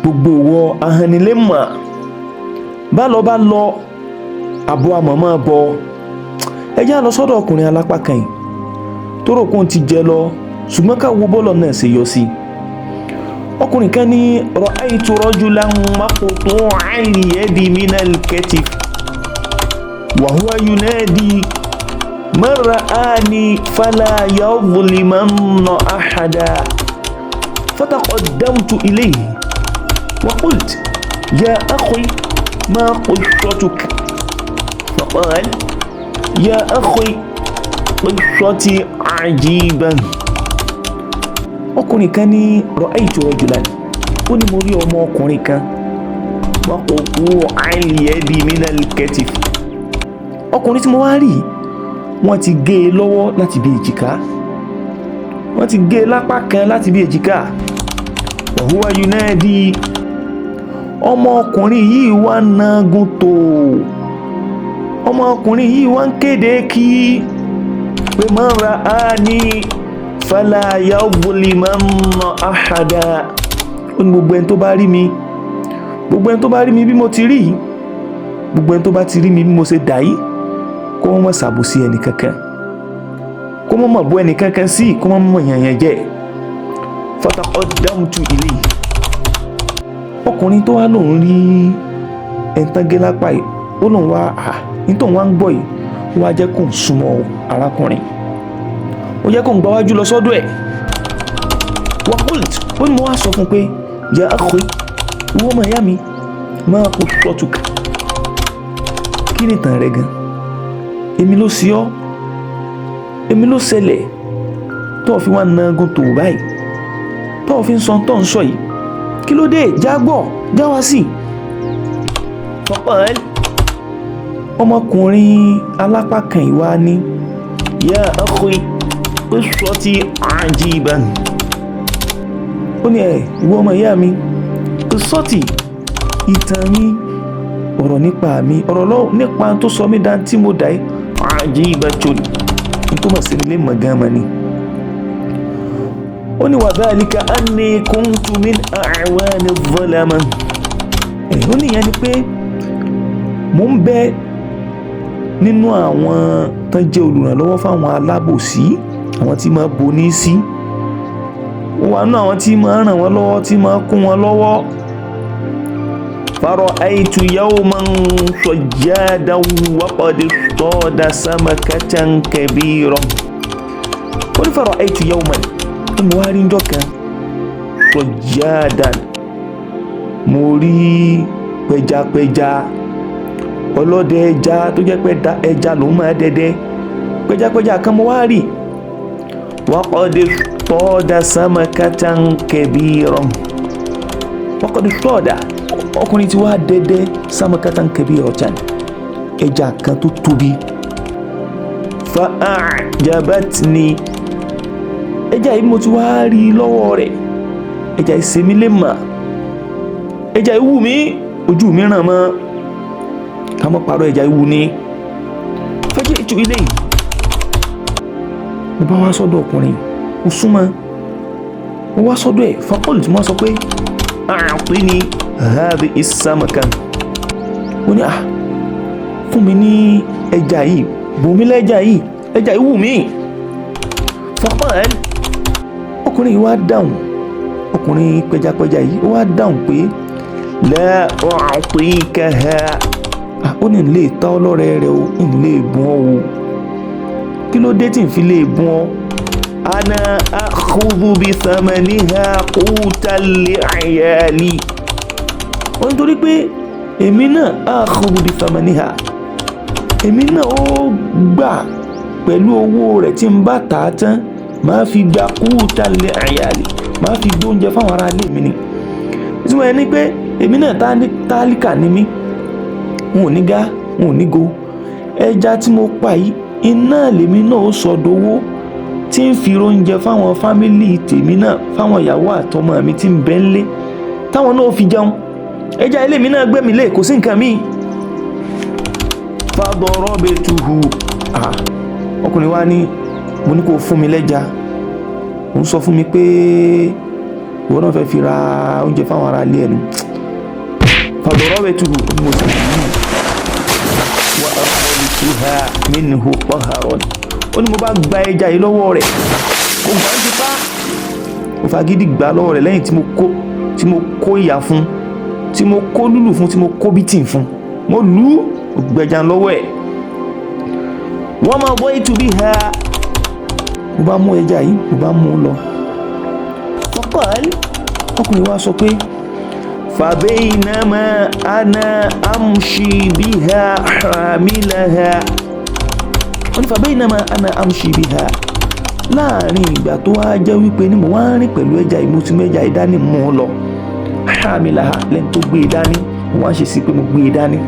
gbogbo wọ ahanilémà bá lọ àbọ̀ àmọ̀mọ́ bọ ẹjá lọ sọ́dọ̀ ọkùnrin alápá kan yìí tó rò kó ti jẹ lọ ṣùgbọ́n ká wo bọ́lọ̀ náà ṣe yọ sí ọkùnrin kan ní ra'aytu rajulan maqtu'al yadi minal katif wa huwa yunadi man ra'ani fala yadhlimanna ahada fataqaddamtu ilayhi wa qultu ya akhi ma qissatuka faqala ya akhi qissati ajiban ọkùnrin kan ní ra'aytu rajulan ó ní mo rí ọmọ ọkùnrin kan maqtu'al yadi minal katif ọkùnrin tí mo wá rí wọ́n ti gé e lọ́wọ́ láti bí èjìká wọ́n ti gé e lápá kan láti bí èjìká wa huwa yunadi ọmọkùnrin yìí wá nágun tó ọmọkùnrin yìí wá ń kéde kí pé man ra'ani fala yadhlimanna ahada ó ní gbogbo ẹni tó bá rí mi bí mo ti rí gbogbo ẹni tó bá ti rí mi bí mo ṣe dà yìí kó mọ́ ṣàbòsí ẹni kankan kó mọ́ bọ́ ẹni kankan sí kó mọ́ yànyàn jẹ́ fataqaddamtu ilayhi ọkùnrin tó wá lòun rí ẹ̀ńtán lápá yìí ó lòun wá nítorí wọ́n ń gbọ́ yìí ó wá jẹ́ kó ń súnmọ́ arákùnrin ó jẹ́ kó ń gbáwájú lọ sọ́dọ̀ ẹ̀ wa qultu ó ní mo wá sọ fún pé ya akhi ìwọ ọmọ ìyá mi ma qissatuka kí ni ìtàn rẹ gan èmi ló sí ọ́ èmi ló ṣẹlẹ̀ tó fi wá nágun tó báyìí tó fi ń sọ tó ń sọ yìí kí ló dé jágbọ́ jáwá sí faqal ọmọkùnrin alápá kan ìwá ní ya akhi qissati ajiban ó ní ìwọ ọmọ ìyá mi qissati ìtàn mi ọ̀rọ̀ nípa mi ọ̀rọ̀ nípa tó sọ mí dá tí mo dá ajibatun tó mọ̀ sí nílé mọ̀gánmà ni ó ní wa dhalika anni kuntu min a'wani adh-dhulama ó ní ìyẹn ni pé mo ń bẹ nínú àwọn tán jẹ́ olùrànlọ́wọ́ fáwọn alábòsí àwọn tí máa boní sí wà nínú àwọn tí máa ràn wọ́n lọ́wọ́ tí máa kún wọn lọ́wọ́ فرأيت يوما صجادا وقد اصطاد سمكة كبيرة فرأيت يوما الموارين دوكا صجادا موري pẹjapẹja ọlọ́dẹ ẹja tó jẹ́ pé ẹja ló máa dẹdẹ pẹjapẹja kan mo wá rí وقد اصطاد سمكة كبيرة وقد اصطاد ọkùnrin tí wàá dẹdẹ samakatan kabiratan ẹja kan tó tóbi fa a'jabatni ẹja yìí mo ti wá rí lọ́wọ́ rẹ̀ ẹja yìí ṣe mí lè mà ẹja yìí wù mí ojú mi ràn mọ́ ká mọ́ parọ́ ẹja yìí wù ní faji'tu ilayhi mo bá wá sọ́dọ̀ ọkùnrin mo súnmọ́ mo wá sọ́dọ̀ ẹ̀ faqultu mo sọ pé a'tini hadi isamaka ó ní fún mi ní ẹja yìí bùnmí lẹ́jà yìí ẹja yìí wù mí faqal ọkùnrin yìí wá dáhùn ọkùnrin pẹjapẹja yìí ó wá dáhùn pé la u'tikaha ó ní lè ta ọlọ́rẹ́ rẹ o ní lè bùn ọ́ o kí ló dé tí n fi lè bùn ọ́ ana akhudhu bi thamaniha qutan li 'iyali ó nítorí pé èmi náà akhudhu bi thamaniha èmi náà ó gbà pẹ̀lú owó rẹ̀ tí n bá tà á tán máa fi gba qutan li 'iyali máa fi gbóúnjẹ fáwọn ará ilé mi ni ìtumọ̀ ẹni pé èmi náà tálíkà ni mí n ò ní gá n ò ní go ẹja tí mo pa yìí iná lèmi náà ó sọdowó tí ń fi oúnjẹ fáwọn fámìlì tèmi náà fáwọn ìyàwó àtọmọ mi tí ń bẹ ńlé táwọn náà fi jẹun ẹja ilé mi náà gbẹ̀mí lé kò sí nǹkan míì fadarabtuhu ọkùnrin wa ní mo ní kó fún mi lẹ́ja òun sọ fún mi pé ìwọ náà fẹ́ fi ra oúnjẹ fáwọn ará ilé ẹnu. fadarabtuhu mo sì mú wa akhadtuha minhu qaharan. ó ní mo bá gba ẹja yìí lọ́wọ́ rẹ̀ mo gbà ń fipá, mo fagídí gbà lọ́wọ́ rẹ̀ lẹ́yìn tí mo kó ìyà fún, tí mo kó lùlù fún, tí mo kó bítìn fún, mo lù ú gbẹja lọ́wọ́ ẹ̀. wa madaytu biha, mo bá mú ẹja yìí mo bá mú lọ. faqal, ọkùnrin wa sọ pé fabaynama ana amshi biha hamilaha. ó ní fabaynama ana amshi biha, láàrin ìgbà tó wá jẹ́ wípé ní mo wá rìn pẹ̀lú ẹja yìí, mo ti mú ẹja yìí dání mú un lọ. hamilaha, lẹ́ni tó gbé e dání, mo wá ṣe sí pé mo gbé e dání.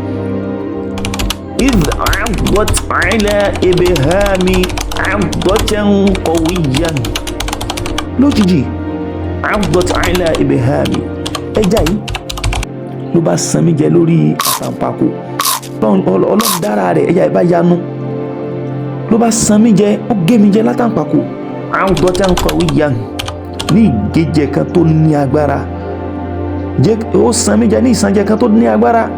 idh 'addat 'ala ibhami 'addatan qawiyyan. lójijì 'addat 'ala ibhami, ẹja yìí ló bá san mí jẹ lórí àtàǹpàkò. ọlọ́run dára rẹ̀, ẹja yìí bá yanu ló bá san mí jẹ, ó gé mi jẹ látàǹpàkò. 'addatan qawiyyan, ní ìgéjẹ kan tó ní agbára. ó san mí jẹ ní ìsànjẹ kan tó ní agbára.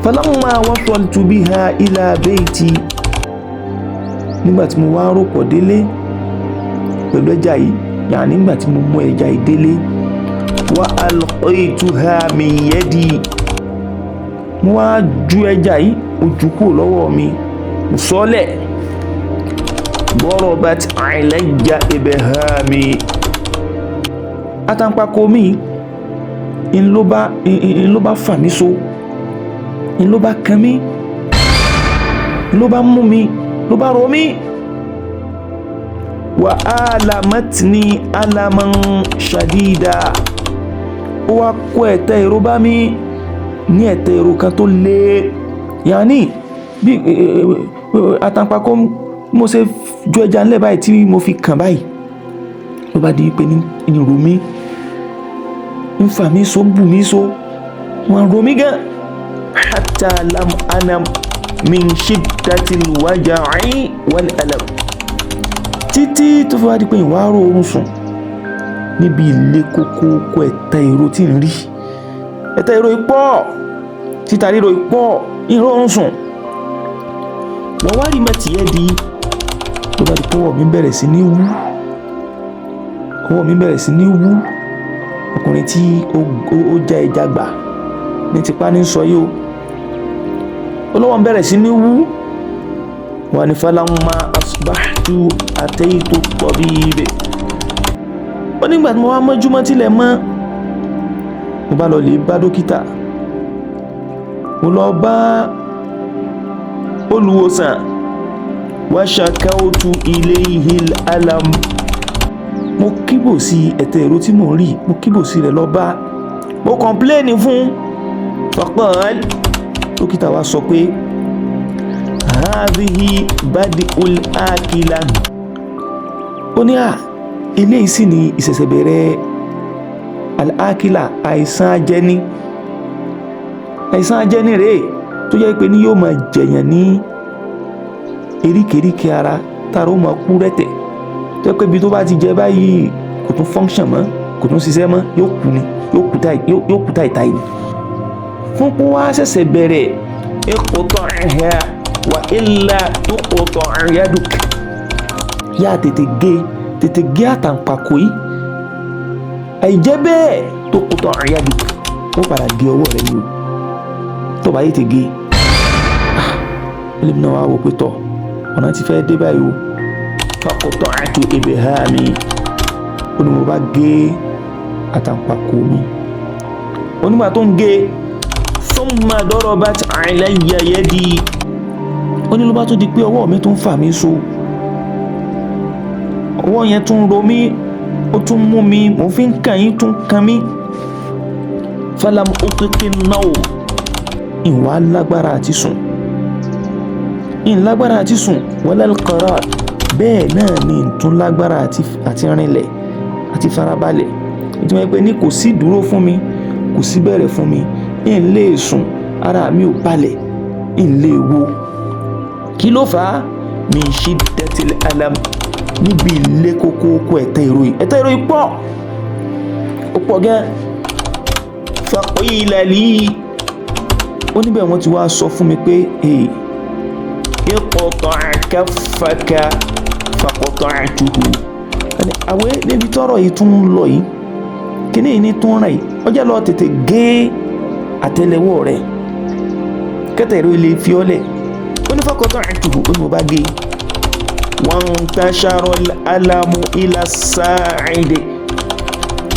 falamma wasaltu biha ila bayti, nígbà tí mo wá rọ́pọ̀ délé pẹ̀lú ẹja yìí, yàní nígbà tí mo mú ẹja yìí délé. wa alqaytuha min yadi, mo wá ju ẹja yìí, ó jù kúrò lọ́wọ́ mi, mo sọ́lẹ̀. darabat alayya ibhami, àtàǹpàkò mi ń ló bá fà mí so, ń ló bá kan mí, ń ló bá mú mi, ló bá rọ mí. wa alamatni alaman shadida, ó wá kó ẹ̀tẹ̀ èrò bá mi ní ẹ̀tẹ̀ èrò kan tó le. yàní bí àtàǹpàkò mo ṣe ju ẹja ńlẹ̀ báyìí tí mo fi kàn báyìí, ló bá di pé ní ìrù mi ń fà mí so, bù mí so, wọn rọ mí gan. hatta lam anam min shiddatil waja'i wal alam, títí tó fi wá di pé ìwà rò oorun sùn níbi ilé kókó ẹ̀tẹ̀ èrò tí ń rí. ẹ̀tẹ̀ èrò ipọ̀, títa ríro ipọ̀, ìró oorun sùn. wọ́n wá rí mẹ́tì yẹ́ di, tó bá di pé ọwọ́ mi bẹ̀rẹ̀ sí ní wú, ọwọ́ mi bẹ̀rẹ̀ sí ní wú. ọkùnrin tí ó já ẹja gbà ní tipa ní sọ yìí o, olówó bẹ̀rẹ̀ sí ní wú. wà ní falamma asbahtu ataytu tabib, ó nígbà tí mo wá mọ́júmọ́ tilẹ̀ mọ́, mo bá lọ lè bá dókítà, mo lọ bá olùwòsàn. wa shakawtu ilayhi al-alam, mo kíbò sí ẹ̀tẹ̀ èrò tí mò ń rí, mo kíbò sí rẹ̀ lọ bá, mo kọ̀mpléènì fún. faqal, dókítà wa sọ pé hadhihi badi'ul akila, ó ní eléyìí sì ni ìṣẹ̀ṣẹ̀ bẹ̀rẹ̀ al-akila, àìsàn ajẹni. àìsàn ajẹni rèé tó jẹ́ pé ní yóò máa jẹ̀yàn ní eríkèéríkèé ara, tára ó máa kú rẹ̀tẹ̀, tó jẹ́ pé ibi tó bá ti jẹ báyìí kò tún function mọ́, kò tún ṣiṣẹ́ mọ́, yóò kú ni, yóò kú táìtáì ni. fún pé wá ṣẹ̀ṣẹ̀ bẹ̀rẹ̀ iqta'ha wa illa tuqta' yaduk, yá tètè gé àtàǹpàkò yìí, àìjẹ́ bẹ́ẹ̀ tuqta' yaduk, ó padà gé ọwọ́ rẹ̀ yìí o, tó bá yìí ti gé. ẹlẹ́mi náà wá wò pé tọ̀, ọ̀nà ti fẹ́ dé báyìí o. faqta'tu ibhami, ó ní mo bá gé àtàǹpàkò mi. onígbà tó ń gé, thumma darabat alayya yadi, ó ní ló bá tó di pé ọwọ́ mi tún fà mí so, ọwọ́ yẹn tún ro mí, ó tún mú mi, mo fi ń kàn yín tún kan mí. falam utiqi an-nawm, ìwà lágbára àti sùn, ìlágbára àti sùn, wala al-qarar, bẹ́ẹ̀ náà ni ìtún lágbára àti rinlẹ̀ àti farabalẹ̀. ìtumọ̀ pé ní kò sí dúró fún mi, kò sí bẹ̀rẹ̀ fún mi, ń lè sùn, ara mi ò balẹ̀, ń lè wo. kí ló fà á? min shiddatil alam, níbi ilé kókó ẹ̀tẹ̀ èrò yìí, ẹ̀tẹ̀ èrò yìí pọ̀. ó pọ̀ gan. faqila li ó níbẹ̀ wọ́n ti wá sọ fún mi pé iqta' kaffaka faqata'tuhu. àwẹ̀ níbi tọ́rọ̀ yìí tún ń lọ yìí kíní yìí ní tún ràn yìí ọjà lọ tètè gé àtẹ́lẹwọ́ rẹ̀ kẹtẹ ìró ilé fi ọlẹ̀ ó ní faqata'tuhu ó ní mo bá gé. wantashara al-alamu ila as-sa'idi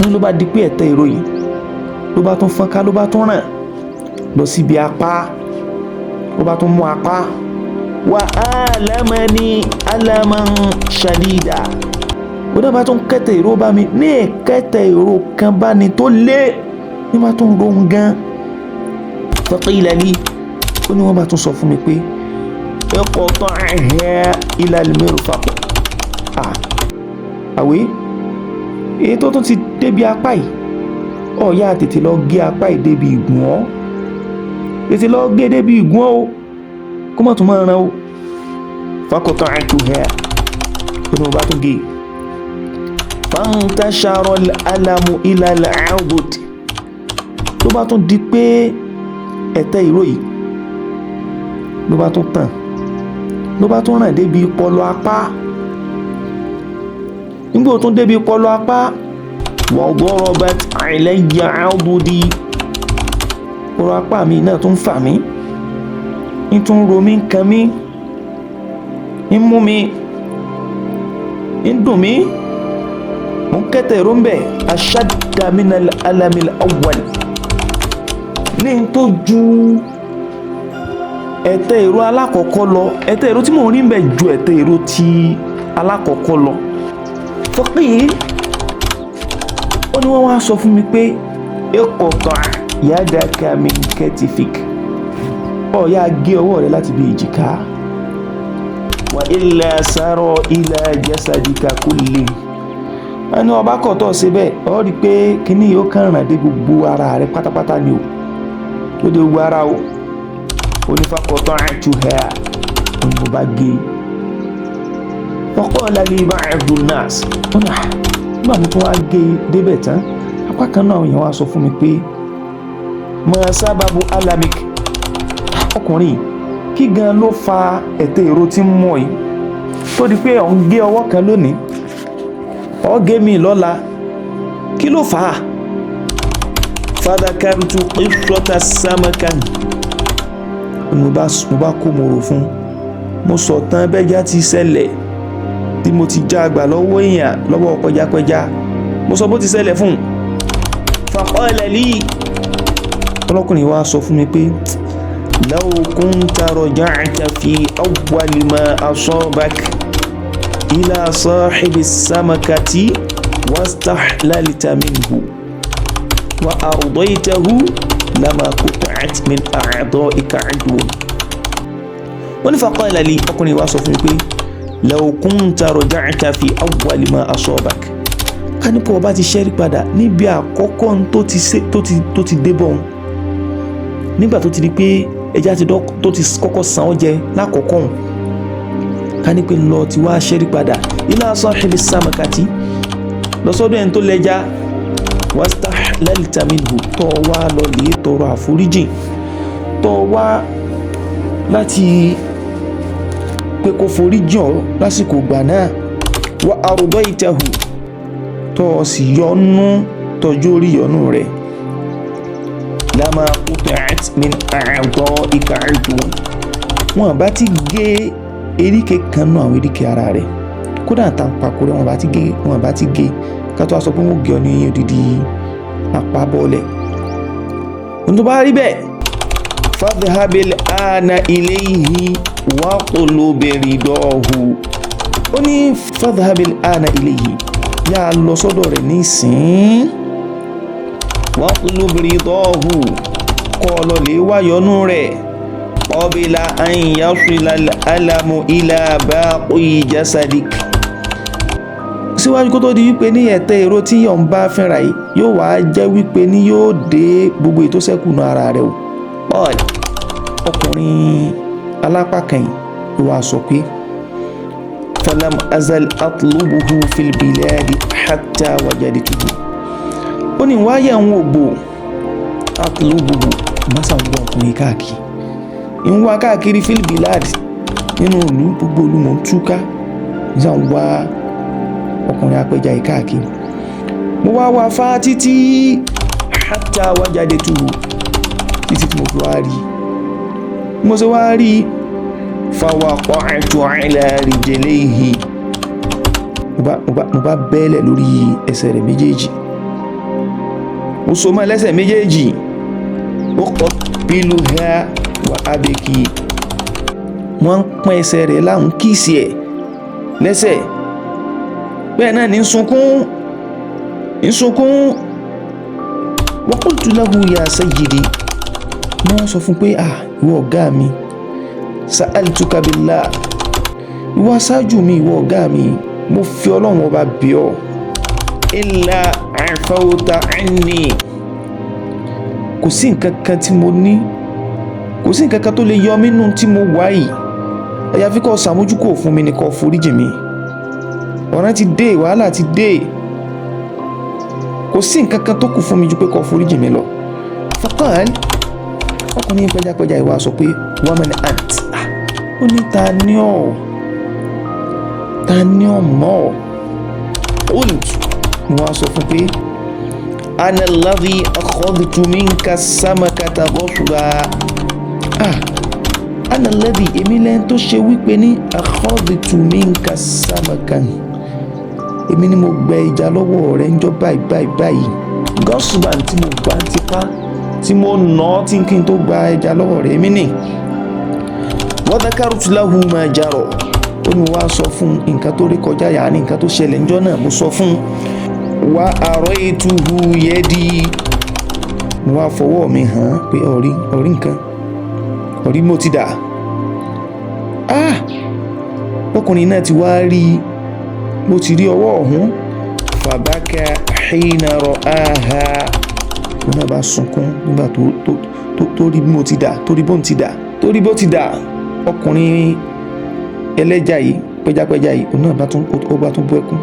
ní ló bá di pé ẹ̀tẹ́ ìró yìí ló bá tún fọ́nká ló bá tún ràn lọ síbi apá ló bá tún mú apá. wa alamani alaman shadida ó dábàá tún kẹtẹ ìró bá mi ní ẹ̀kẹtẹ ìró kan bá ní tó lé ní bá tún ro gan. faqila li ó ní wọ́n bá tún sọ fún mi pé iqta'ha ila al-mirfaq. àwẹ̀ èyí tó tún ti débi apá yìí ọ̀ya tètè lọ gé apá yìí débi ìgùn ọ́ tètè lọ gé débi ìgùn ọ́ kó má tún máa ràn ó. faqata'tuha ó ní wọ́n bá tún gé. fantashara al-alamu ila al-'udud ló bá tún di pé ẹ̀tẹ́ ìró yìí ló bá tún tàn ló bá tún ràn débi ìpọlọ apá. nígbà tó débi ìpọlọ apá wa darabat alayya 'ududi ọ̀rọ̀ apá mi náà tún fà mí ń tún ro mí ń kan mí ń mú mi ń dùn mí mo ń kẹ́tẹ̀ ìró ń bẹ̀ ashadda min al-alami al-awwal ní tó ju ẹ̀tẹ̀ ìró alákọ̀ọ́kọ́ lọ. ẹ̀tẹ̀ ìró tí mò ń rí ń bẹ̀ ju ẹ̀tẹ̀ ìró ti alákọ̀ọ́kọ́ lọ. faqil ó ní wọ́n wá sọ fún mi pé iqta' yadaka min katifik ọ̀ya gé ọwọ́ rẹ láti bí èjìká. wa illa sara ila jasadika kulli ẹni ọba kọ̀tọ̀ síbẹ̀ ọ rí i pé kíní yóò kàn ràn dé gbogbo ara rẹ pátápátá ni o ó dé gbogbo ara o. ó ní faqata'tuha ó ní mo bá gé. faqala li ba'du an-nas ó ní nígbà mo tún wá gé débẹ̀ tán apá kan náà èèyàn wá sọ fún mi pé ma sababu alamik ọkùnrin kí gan ló fa ẹ̀tẹ̀ ìró tí ń mọ̀ yìí tó di pé ọ̀ ń gé ọwọ́ kan lónìí ọ̀ gé mi lọ́la kí ló fà á. fadhakartu qissata samakan mo bá kó mòrò fún mo sọ tán bẹ́jà ti ṣẹlẹ̀ tí mo ti já àgbà lọ́wọ́ èèyàn lọ́wọ́ pẹjapẹja mo sọ bó ti ṣẹlẹ̀ fún un. faqala li ọlọ́kùnrin wa sọ fún mi pé law kunta raja'ta fi awwali ma asabak ila sahibi samakati wastahlalta minhu wa ardaytahu lama qut'at min a'dha'ika 'udwun. wọ́n ní faqala li ọkùnrin wa sọ fún mi pé law kunta raja'ta fi awwali ma asabak ká ní pọ̀ bá ti ṣẹ́rí padà níbi àkọ́kọ́ tó ti débọ̀ nígbà tó ti di pé ẹja tó ti kọ́kọ́ san ọ́ jẹ lákọ̀ọ́kọ́ ká ní pé lọ ti wá ṣẹ́rí padà ila sahibi samakati lọ́sọ́dọ̀ ẹni tó lẹ́ja wastahlalta minhu tó wá lọ lè tọrọ àforíjì tó wá láti pé kó foríjì ọ́ lásìkò gbà náà wa ardaytahu tó sì yọnu tọ́jú orí yọnu rẹ̀ lama qut'at min a'dha'ika 'udwun wọn bá ti gé eríkè kan náà àwọn eríkè ara rẹ̀ kódà tá n pakó rẹ̀ wọn bá ti gé ká tó a sọ pé wọ́n gé ọ ní odidi apá bọ́ọ̀lẹ̀. ohun tó bá rí bẹ́ẹ̀ fadhhabil ana ilayhi watlub ridahu ó ní fadhhabil ana ilayhi yá a lọ sọ́dọ̀ rẹ̀ nísìn watlub ridahu kọ́ ọ lọ lè wáyọnú rẹ̀ qabla an yasila al-alamu ila baqi jasadik síwájú kó tó di wípé ní ẹ̀tẹ̀ ìró tí yọ̀ ń bá fẹ́ra yìí yóò wá jẹ́ wípé ní yóò dé gbogbo ètò sẹ́kùnù ara rẹ̀ o. bọ́ọ̀lù ọkùnrin alápá kẹyìn ló wá sọ pé falam azal atlubuhu fil biladi hatta wajadtuhu ó ní wáyé àwọn ògbò àtúlù gbogbo ìbáṣà ń wá ọkùnrin káàkiri ń wá káàkiri filbilad nínú ìlú gbogbo ìlú mọ̀ ń túká ìṣà ń wá ọkùnrin apẹja yìí káàkiri mo wá fá títí hatta wájáde tù títí tí mo fi wá rí mo ṣe wá rí fawaqa'tu ala rijlayhi mo bá bẹ́ẹ̀lẹ̀ lórí ẹsẹ̀ rẹ̀ méjèèjì ó so mọ́ lẹ́sẹ̀ méjèèjì uqabbiluha wa abki wọ́n ń pọ́n ẹsẹ̀ rẹ̀ láhùn kíìsì ẹ̀ lẹ́sẹ̀ bẹ́ẹ̀ náà ní sunkún wa qultu lahu ya sayyidi wọ́n sọ fún pé ìwọ ọ̀gá mi sa'altuka billah ìwọ aṣáájú mi ìwọ ọ̀gá mi mo fi Ọlọ́run ọba bí ọ illa afawta anni kò sí nǹkan kan tí mo ní kò sí nǹkan kan tó lè yọ mí nínú tí mo wà yìí àyàfi kó ṣàmójúkò fún mi ní kó foríjì mi ọ̀ràn ti dé wàhálà ti dé kò sí nǹkan kan tó kù fún mi ju pé kó foríjì mi lọ faqal ọkùnrin pẹjapẹja ìwà sọ pé waman ant ó ní ta ni ọ́ mọ́ qult mo wá sọ fún pé ana alladhi akhadhtu minka samakata ghasba ana alladhi èmi lẹ́yìn tó ṣe wípé ní akhadhtu minka samakan èmi ni mo gbẹ ìjà lọ́wọ́ rẹ̀ ńjọ́ báyìí ghasban tí mo gbà tipa tí mo nà tí kí n tó gba ẹja lọ́wọ́ rẹ̀ èmi ni wa dhakartu lahu ma jara ó ní wá sọ fún nǹkan tó rí kọjá yà ní nǹkan tó ṣẹlẹ̀ ńjọ́ náà mo sọ fún wa araytuhu yadi mo wá fọwọ́ mi hàn pé ọ̀rí nǹkan ọ̀rí mo ti dà ọkùnrin náà ti wá rí mo ti rí ọwọ́ ọ̀hún fabaka hina ra'aha mo náà bá sunkún nígbà tó rí mo ti dà tó rí bó ti dà ọkùnrin ẹlẹ́jà yìí pẹjapẹja yìí òun náà bá tún bú ẹkún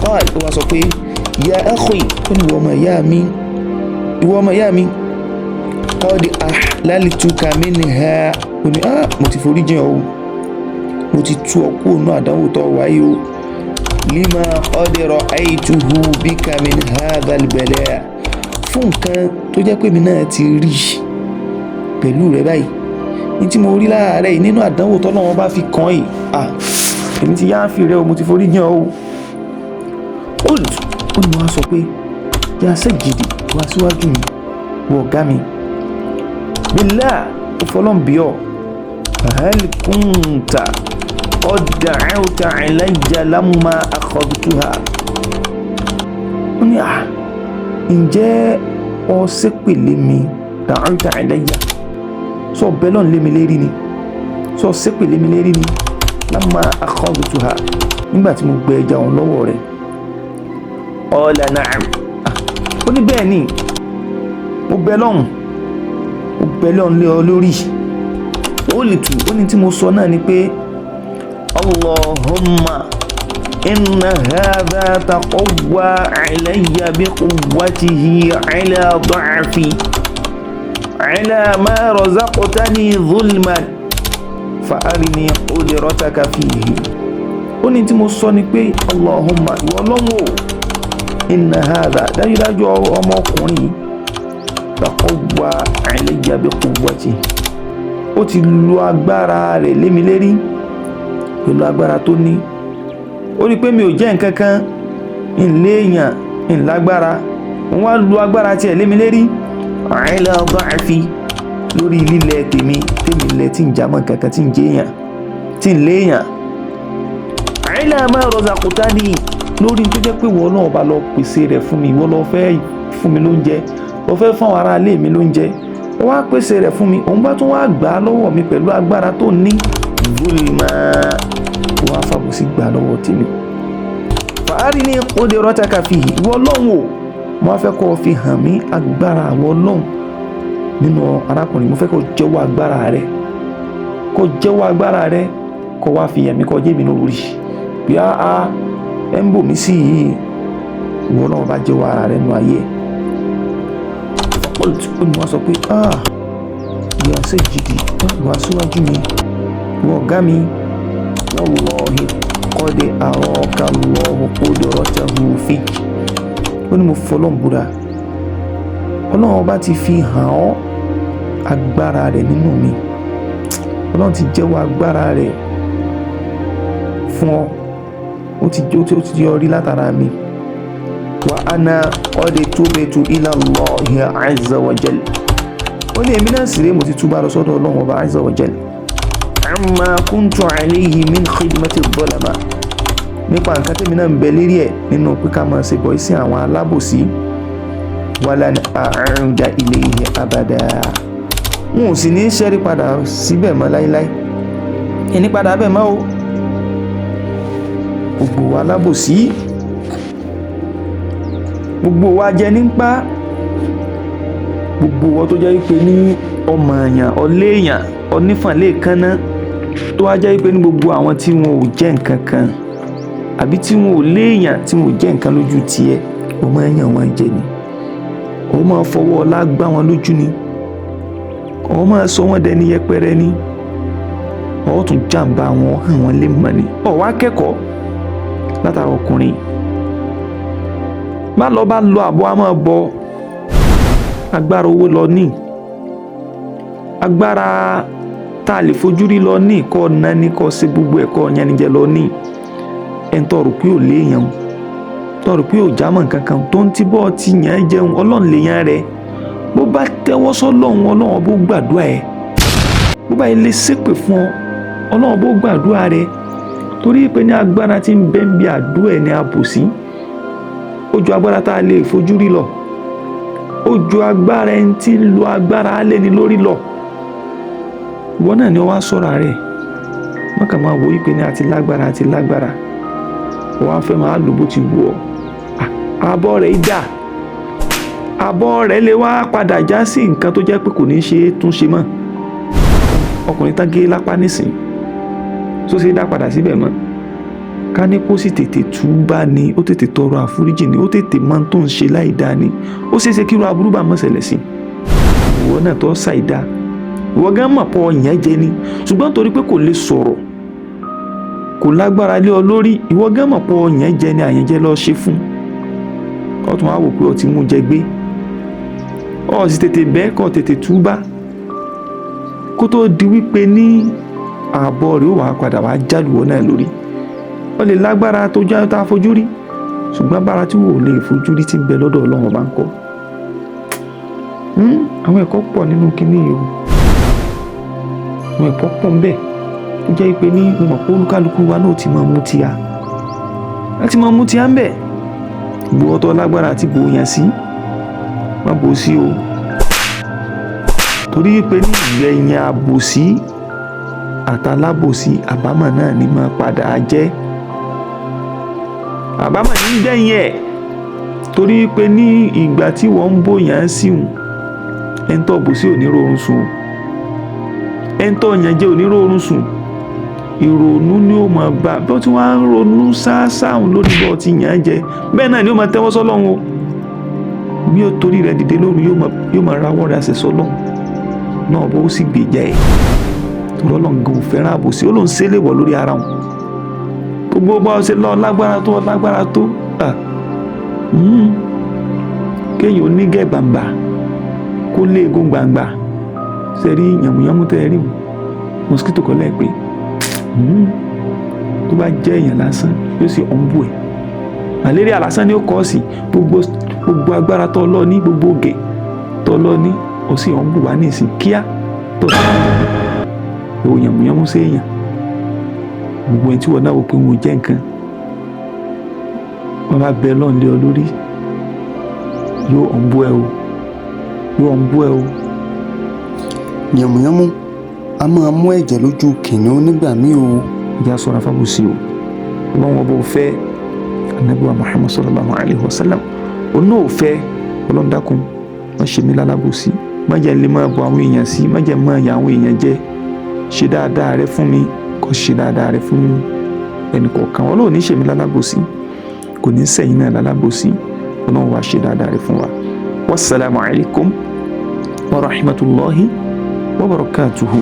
ó wá sọ pé ya akhi ó ní ìwọ ọmọ ìyá mi qad ahlaltuka minha ó ní mo ti forí jìn ọ́ mo ti tú ọ kúrò náà àdánwò tó wáyé o lima qad ra'aytuhu bika min hadha al-bala' fún nǹkan tó jẹ́ pé mi náà ti rí pẹ̀lú rẹ báyìí ní tí mo rí láàárẹ̀ yìí nínú àdánwò tọ́lọ́run bá fi kàn yìí èmi ti yááfì rẹ o mo ti forí jìn ọ́ o ó ní wọ́n á sọ pé ya sayyidi wá síwájú mi wọ ọ̀gá mi billah ó fọlọ́nbíọ́ hal kunta qad da'awta alayya lamma akhadtuha ó ní ǹjẹ́ ọ ṣépèlé mi da'awta alayya sọ bẹ́lọ̀ lé mi lérí ni sọ ṣépèlé mi lérí ni lamma akhadtuha nígbà tí mo gbẹ ẹja òun lọ́wọ́ rẹ̀ qala na'am ó ní bẹ́ẹ̀ ni mo bẹ́lọ̀ lé ọ lórí ó lè tù ó ní tí mo sọ náà ni pé Allahumma inna hadha taqawwa alayya bi quwwatihi ala da'fi ala ma razaqtani zulman fa arini qudrataka fihi ó ní tí mo sọ ni pé Allahumma ìwọ Ọlọ́hun inna hadha dájúdájú ọmọkùnrin taqawwa alayya bi quwwatihi ó ti lo agbára rẹ̀ lé mi lérí pẹ̀lú agbára tó ní ó rí pé mi ò jẹ́ nǹkan kan ìléèyàn ìlágbára wọ́n wá lo agbára tiẹ̀ lé mi lérí ala da'fi lórí lílẹ̀ tèmi lẹ̀ tí ń jámọ́ kankan tí ń jẹ́yàn tí ń léèyàn ala ma razaqtani lórí tó jẹ́ pé wọ́n náà bá lọ pèsè rẹ̀ fún mi wọ́n lọ fẹ́ fún mi lóúnjẹ lọ fẹ́ fún àwọn ará ilé mi lóúnjẹ wọ́n á pèsè rẹ̀ fún mi òun bá tún wá gbà á lọ́wọ́ mi pẹ̀lú agbára tó ní zulma wọ́n á fàbùsí gbà á lọ́wọ́ tèmi. fa arini qudrataka fihi ìwọ Ọlọ́hun o mo fẹ́ kó o fi hàn mí agbára àwọn Ọlọ́hun nínú arákùnrin mo fẹ́ kó o jẹ́wọ́ agbára rẹ kó wá fi hàn mí kó jẹ́ mi lórí bí ẹ ń bò mí sí yìí ìwọ Ọlọ́run bá jẹ́wọ́ ara rẹ̀ nínú ayé ẹ̀. faqult ó ní wọ́n sọ pé ya sayyidi wá síwájú mi ìwọ ọ̀gá mi wallahi qad araka Allahu qudratahu fik. ó ní mo fọlọ́n búra Ọlọ́run bá ti fi hàn ọ́ agbára rẹ̀ nínú mi. Ọlọ́run ti jẹ́wọ́ agbára rẹ̀ fún ọ, ó ti yọrí látara mi. wa ana qad tubtu ila Allahi azza wa jal. ó ní èmi náà sì rèé mo ti túbà lọ sọ́dọ̀ Ọlọ́run ọba azza wa jal. amma kuntu alayhi min khidmati dhulama. nípa nǹkan tèmi náà ń bẹ lérí ẹ̀ nínú pé ká máa ṣe bọ̀ sí àwọn alábòsí. walan a'uda ilayhi abada. wọn ò sì ní ṣẹ́rí padà síbẹ̀ mọ́ láíláí. ẹni padà bẹ́ẹ̀ mọ́ o. gbogbo wa alábòsí, gbogbo wa jẹ nípa, gbogbo wa tó jẹ́ pé ní ọmọ èèyàn ọléèyàn onífànlẹ̀ kanná tó wá jẹ́ pé ní gbogbo àwọn tí wọn ò jẹ́ nǹkan kan àbí tí wọn ò léèyàn tí wọn ò jẹ́ nǹkan lójú tiẹ̀ ọmọ èèyàn wọn jẹ ni. ó máa fọwọ́ ọlá gbá wọn lójú ni, ó máa sọ wọn dẹni yẹpẹrẹ ni, ó tún jàǹbá wọn hàn wọn lè mọ̀ ni. ó wá kẹ́kọ̀ọ́ látara ọkùnrin bá lọ àbọ̀ a máa bọ agbára owó lọ ní, agbára tá a lè fojú rí lọ ní, kọ́ ọ̀nà ní kọ́ ṣe gbogbo ẹ̀kọ́ yanijẹ lọ ní. ẹni tọrọ pé ò léèyàn, tọrọ pé ò jámọ́ nǹkan kan tó ń tíbọ̀ ti yàn án jẹun Ọlọ́run lèèyàn rẹ̀. bó bá tẹ́wọ́ sọ́lọ́run Ọlọ́run bó gbàdúrà ẹ̀, bó bá ilé ṣépè fún ọ Ọlọ́run bó gbàdúrà rẹ̀. torí pé ní agbára tí ń bẹ ń bí àdúrà ẹ̀ ní àbòsí ó ju agbára tá a lè fojú rí lọ, ó ju agbára ẹni tí ń lo agbára alẹ́ ni lórí lọ. ìwọ náà ni ó wá sọ́ra rẹ̀, wọ́n kàn máa wo ìpè ní àti lágbára wọ́n á fẹ́ máa lò bó ti wù ọ́. àbọ̀ rẹ̀ dà, àbọ̀ rẹ̀ lè wá padà já sí nǹkan tó jẹ́ pé kò ní ṣe é tún ṣe mọ́. ọkùnrin tán gé lápá nísìn tó ṣe dá padà síbẹ̀ mọ́. ká ní kó sì tètè túbá ni, ó tètè tọrọ àforíjì ni, ó tètè máa tó ń ṣe láì dá ni, ó ṣeéṣe kí irú aburú bá mọ́ ṣẹlẹ̀ sí. ìwọ náà tó ṣàìdá, ìwọ gán mọ̀ pọ̀ yẹn jẹ ni, ṣùgbọ́n torí pé kò lè sọ̀rọ̀, kò lágbára lé ọ lórí, ìwọ gán mọ̀ pọ̀ yẹn jẹ ni àyẹ̀jẹ lọ ṣe fún. ó tún wá wò pé ó ti mú jẹ gbé, ó sì tètè bẹ́ẹ̀ kó tètè túbá kó tó di wípé ní ààbọ̀ rẹ̀ ó wà padà wá jálùwọ́ náà lórí. ó lè lágbára tó já tá a fojú rí, ṣùgbọ́n bára tí wò lè fojú rí ti ń bẹ lọ́dọ̀ Ọlọ́run bá ń kọ́. àwọn ẹ̀kọ́ pọ̀ nínú kinní yìí o, àwọn ẹ̀kọ́ pọ̀ ń bẹ tó jẹ́ pé ní mo mọ̀ pé olúkálukú wa náà ti máa mú tíya, láti máa mú tíya ń bẹ. gbogbo ọtọ lágbára àti bòóyàn sí má bò sí o, torí pé ní ìgbẹ̀yìn àbòsí àtàlábòsí àbámọ̀ náà ni máa padà jẹ́. àbámọ̀ ní gbẹ̀yìn ẹ̀, torí pé ní ìgbà tí wọ́n ń bòyàn sí òun ẹni tó bòsí ò ní rọrùn sùn, ẹni tó yàn jẹ́ ò ní rọrùn sùn. ìrònú ni ó máa bá bí wọ́n ti wá ń ronú sáásáhùn lórí bọ́ ti yàn án jẹ, bẹ́ẹ̀ náà ni ó máa tẹ́wọ́ sọ́lọ́run o. bí ó torí rẹ̀ dìde lóru yóò máa rawọ́ rẹ̀ àṣẹ sọ́lọ́run náà bó sì gbèjà ẹ̀. torí Ọlọ́run gan ò fẹ́ràn àbòsí, ó ló ń ṣe é léwọ̀ lórí ara wọn. gbogbo bá ọ ṣe lọ lágbára tó kéèyàn onígẹ̀ gbàǹgbà kó lé egun gbàǹgbà ṣe rí yàmùyàmù tẹ́ ẹ rí mosquito kọ́ lẹ́ẹ̀ pé tó bá jẹ́ èèyàn lásán yóò sì ọ̀nbù ẹ̀. malaria lásán ni ó kọ́ sí gbogbo agbára tó lọ ní, gbogbo ògè tó lọ ní, ó sì ọ̀nbù wá ní ìsìn kíá tó sì ìwò yàmùyàmù sí èèyàn. gbogbo ẹni tí wọ́n náà wò pé wọn ò jẹ́ nǹkan, wọ́n bá bẹ lọ́n lé ọ lórí yóò ọ̀nbù ẹ o. yàmùyàmù a máa mú ẹ̀jẹ̀ lójú kìnìún nígbà míì o. ìjà sọ̀rọ̀ fábùsì o, ọlọ́run ọba ò fẹ́, Ànábì wa Muhammad sallallahu alayhi wa sallam òun náà ò fẹ́. Ọlọ́run dákun má ṣe mí lálábòsí, má jẹ́ lè máa bọ àwọn èèyàn sí, má jẹ́ máa yà àwọn èèyàn jẹ. ṣe dáadáa rẹ fún mi, kó ṣe dáadáa rẹ fún ẹnì kọ̀ọ̀kan. Ọlọ́run ní ṣe mí lálábòsí, kò ní sẹ́yìn náà lálábòsí. ọlọ́run wá ṣe dáadáa rẹ̀ fún wa. Wassalamu alaikum wa rahmatullahi wa barakatuhu.